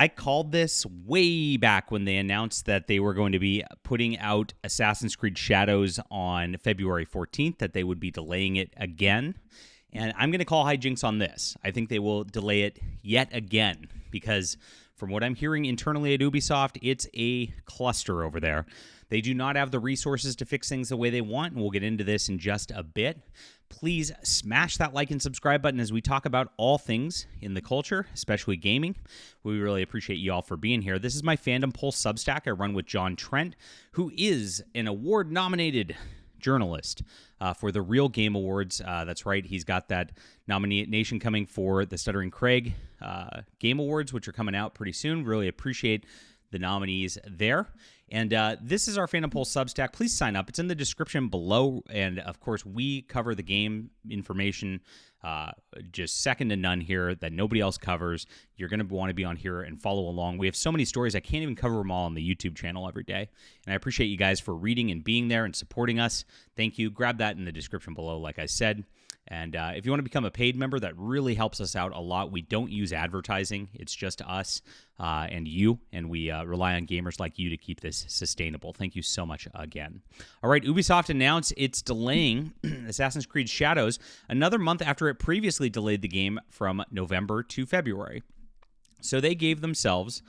I called this way back when they announced that they were going to be putting out Assassin's Creed Shadows on February 14th, that they would be delaying it again. And I'm going to call hijinks on this. I think they will delay it yet again because from what I'm hearing internally at Ubisoft, it's a cluster over there. They do not have the resources to fix things the way they want, and we'll get into this in just a bit. Please smash that like and subscribe button as we talk about all things in the culture, especially gaming. We really appreciate you all for being here. This is my Fandom Pulse Substack I run with John Trent, who is an award-nominated journalist for the Real Game Awards. That's right, he's got that nomination coming for the Stuttering Craig Game Awards, which are coming out pretty soon. Really appreciate the nominees there. And this is our Phantom Pulse Substack. Please sign up. It's in the description below. And, of course, we cover the game information just second to none here that nobody else covers. You're going to want to be on here and follow along. We have so many stories, I can't even cover them all on the YouTube channel every day. And I appreciate you guys for reading and being there and supporting us. Thank you. Grab that in the description below, like I said. And if you want to become a paid member, that really helps us out a lot. We don't use advertising. It's just us and you, and we rely on gamers like you to keep this sustainable. Thank you so much again. All right, Ubisoft announced it's delaying Assassin's Creed Shadows another month after it previously delayed the game from November to February. So they gave themselves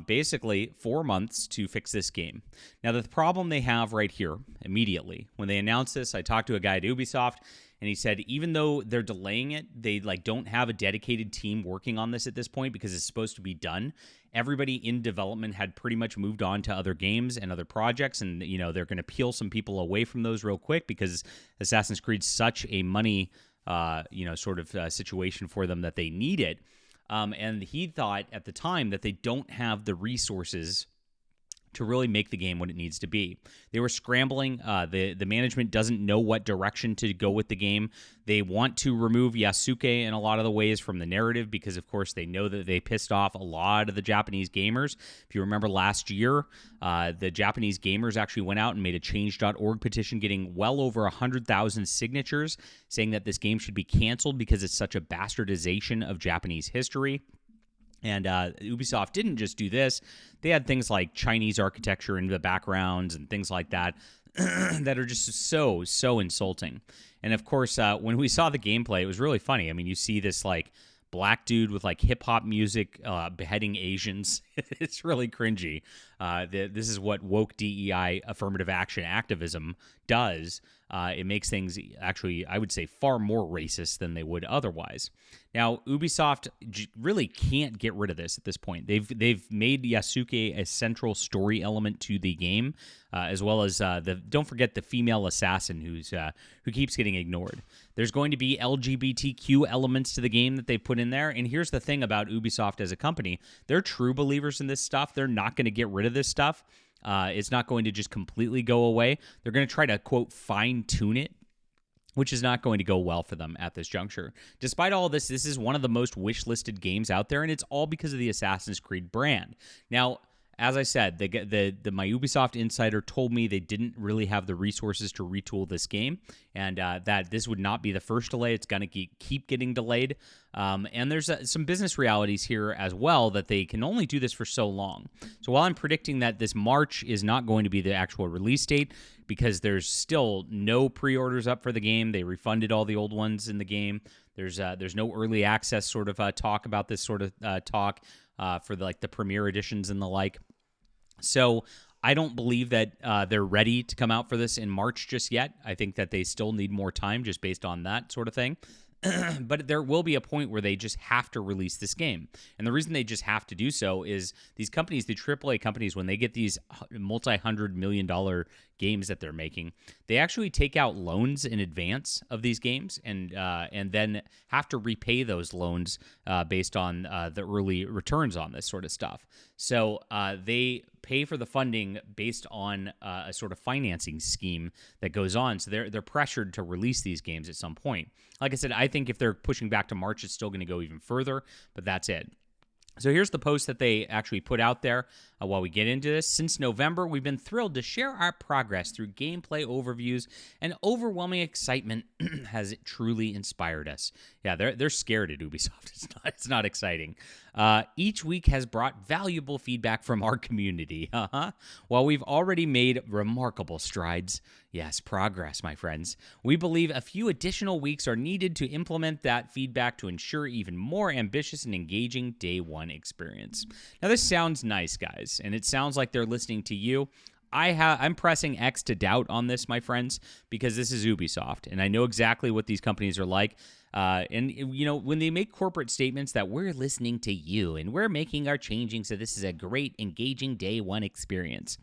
basically 4 months to fix this game. Now, the problem they have right here immediately, when they announced this, I talked to a guy at Ubisoft, and he said even though they're delaying it, they don't have a dedicated team working on this at this point because it's supposed to be done. Everybody in development had pretty much moved on to other games and other projects, and they're going to peel some people away from those real quick because Assassin's Creed's such a money situation for them that they need it. And he thought at the time that they don't have the resources to really make the game what it needs to be. They were scrambling. The management doesn't know what direction to go with the game. They want to remove Yasuke in a lot of the ways from the narrative because, of course, they know that they pissed off a lot of the Japanese gamers. If you remember last year, the Japanese gamers actually went out and made a change.org petition getting well over 100,000 signatures saying that this game should be canceled because it's such a bastardization of Japanese history. And Ubisoft didn't just do this. They had things like Chinese architecture in the backgrounds and things like that that are just so insulting. And, of course, when we saw the gameplay, it was really funny. I mean, you see this, black dude with, hip-hop music beheading Asians. It's really cringy. This is what woke DEI affirmative action activism does. It makes things actually, I would say, far more racist than they would otherwise. Now, Ubisoft really can't get rid of this at this point. They've made Yasuke a central story element to the game, as well as don't forget the female assassin who keeps getting ignored. There's going to be LGBTQ elements to the game that they put in there. And here's the thing about Ubisoft as a company: they're true believers in this stuff. They're not going to get rid of this stuff. It's not going to just completely go away. They're going to try to, quote, fine-tune it, which is not going to go well for them at this juncture. Despite all of this, this is one of the most wish-listed games out there, and it's all because of the Assassin's Creed brand. Now, as I said, my Ubisoft insider told me they didn't really have the resources to retool this game, and that this would not be the first delay. It's going to keep getting delayed. And there's some business realities here as well that they can only do this for so long. So while I'm predicting that this March is not going to be the actual release date because there's still no pre-orders up for the game, they refunded all the old ones in the game. There's no early access sort of talk about this sort of talk for the premiere editions and the like. So I don't believe that they're ready to come out for this in March just yet. I think that they still need more time just based on that sort of thing. But there will be a point where they just have to release this game. And the reason they just have to do so is these companies, the AAA companies, when they get these multi-$100 million games that they're making, they actually take out loans in advance of these games and then have to repay those loans based on the early returns on this sort of stuff. So they pay for the funding based on a sort of financing scheme that goes on. So they're pressured to release these games at some point. Like I said, I think if they're pushing back to March, it's still going to go even further, but that's it. So here's the post that they actually put out there while we get into this. Since November, we've been thrilled to share our progress through gameplay overviews, and overwhelming excitement has truly inspired us. Yeah, they're scared at Ubisoft. It's not exciting. Each week has brought valuable feedback from our community. While we've already made remarkable strides, yes, progress, my friends, we believe a few additional weeks are needed to implement that feedback to ensure even more ambitious and engaging day one experience. Now, this sounds nice, guys, and it sounds like they're listening to you. I'm pressing X to doubt on this, my friends, because this is Ubisoft, and I know exactly what these companies are like. And, you know, when they make corporate statements that we're listening to you and we're making our changing so this is a great, engaging day one experience.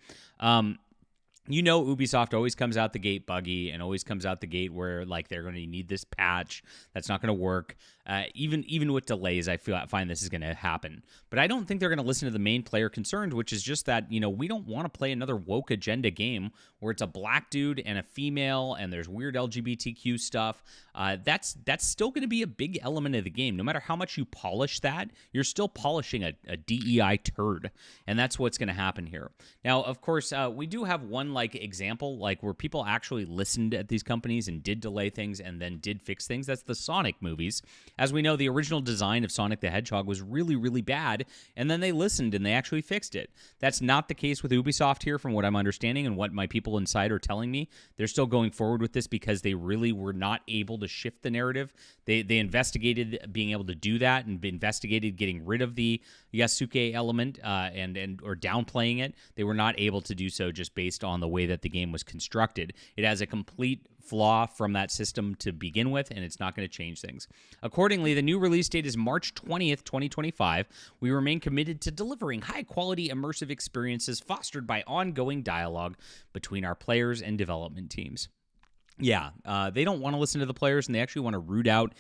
You know, Ubisoft always comes out the gate buggy and always comes out the gate where, like, they're going to need this patch that's not going to work. Even with delays, I find this is going to happen. But I don't think they're going to listen to the main player concerns, which is just that, you know, we don't want to play another woke agenda game where it's a black dude and a female and there's weird LGBTQ stuff. That's still going to be a big element of the game. No matter how much you polish that, you're still polishing a DEI turd. And that's what's going to happen here. Now, of course, we do have one example where people actually listened at these companies and did delay things and then did fix things. That's the Sonic movies. As we know, the original design of Sonic the Hedgehog was really, really bad, and then they listened and they actually fixed it. That's not the case with Ubisoft here, from what I'm understanding and what my people inside are telling me. They're still going forward with this because they really were not able to shift the narrative. They investigated being able to do that and investigated getting rid of the Yasuke element or downplaying it. They were not able to do so just based on the way that the game was constructed. It has a complete flaw from that system to begin with, and it's not going to change things. Accordingly, the new release date is March 20th, 2025. We remain committed to delivering high-quality, immersive experiences fostered by ongoing dialogue between our players and development teams. Yeah, they don't want to listen to the players, and they actually want to root out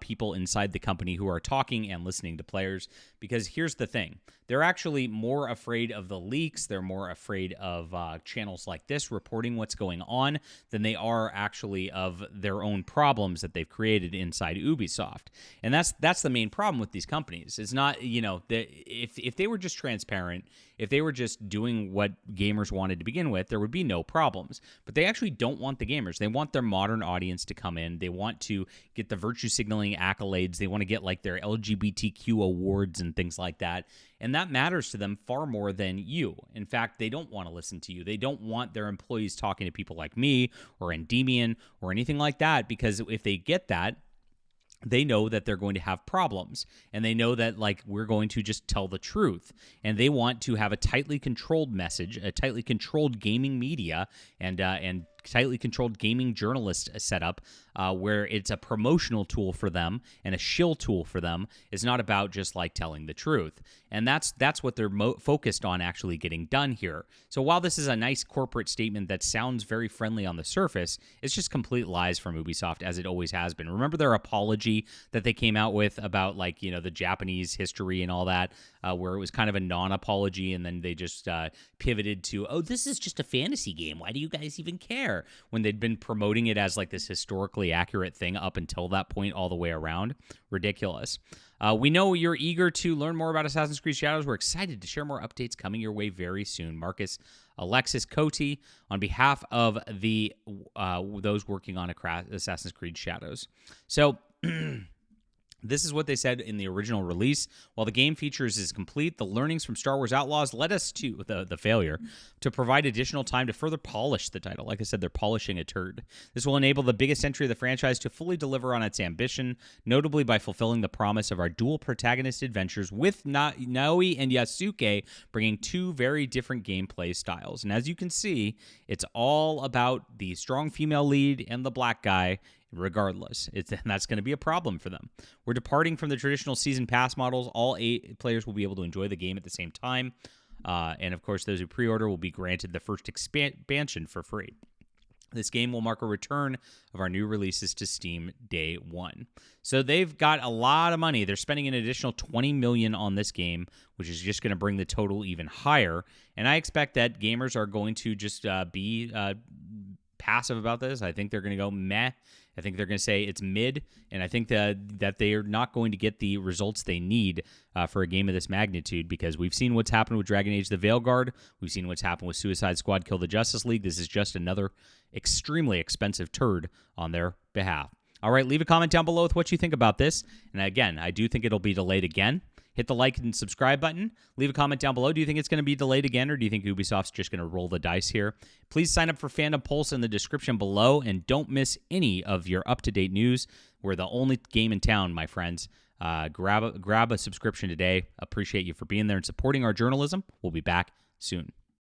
people inside the company who are talking and listening to players, because here's the thing. They're actually more afraid of the leaks. They're more afraid of channels like this reporting what's going on than they are actually of their own problems that they've created inside Ubisoft. And that's the main problem with these companies. It's not, you know, if they were just transparent, if they were just doing what gamers wanted to begin with, there would be no problems. But they actually don't want the gamers. They want their modern audience to come in. They want to get the virtue signaling accolades. They want to get like their LGBTQ awards and things like that. And that matters to them far more than you. In fact, they don't want to listen to you. They don't want their employees talking to people like me or Endymion or anything like that, because if they get that, they know that they're going to have problems, and they know that we're going to just tell the truth, and they want to have a tightly controlled message, a tightly controlled gaming media, and tightly controlled gaming journalist setup where it's a promotional tool for them and a shill tool for them. Is not about just telling the truth. And that's what they're focused on actually getting done here. So while this is a nice corporate statement that sounds very friendly on the surface, it's just complete lies from Ubisoft, as it always has been. Remember their apology that they came out with about the Japanese history and all that, where it was kind of a non-apology, and then they just pivoted to, oh, this is just a fantasy game. Why do you guys even care? When they'd been promoting it as this historically accurate thing up until that point all the way around. Ridiculous. We know you're eager to learn more about Assassin's Creed Shadows. We're excited to share more updates coming your way very soon. Marcus Alexis Cote, on behalf of the those working on Assassin's Creed Shadows. So this is what they said in the original release. While the game features is complete, the learnings from Star Wars Outlaws led us to the failure to provide additional time to further polish the title. Like I said, they're polishing a turd. This will enable the biggest entry of the franchise to fully deliver on its ambition, notably by fulfilling the promise of our dual protagonist adventures with Naoi and Yasuke, bringing two very different gameplay styles. And as you can see, it's all about the strong female lead and the black guy. Regardless, and that's going to be a problem for them. We're departing from the traditional season pass models. All 8 players will be able to enjoy the game at the same time. And of course, those who pre-order will be granted the first expansion for free. This game will mark a return of our new releases to Steam day one. So they've got a lot of money. They're spending an additional $20 million on this game, which is just going to bring the total even higher. And I expect that gamers are going to just be passive about this. I think they're going to go meh I think they're going to say it's mid, and I think that they are not going to get the results they need for a game of this magnitude, because we've seen what's happened with Dragon Age: The Veilguard. We've seen what's happened with Suicide Squad: Kill the Justice League. This is just another extremely expensive turd on their behalf. All right, leave a comment down below with what you think about this. And again, I do think it'll be delayed again. Hit the like and subscribe button. Leave a comment down below. Do you think it's going to be delayed again, or do you think Ubisoft's just going to roll the dice here? Please sign up for Fandom Pulse in the description below, and don't miss any of your up-to-date news. We're the only game in town, my friends. Grab a subscription today. Appreciate you for being there and supporting our journalism. We'll be back soon.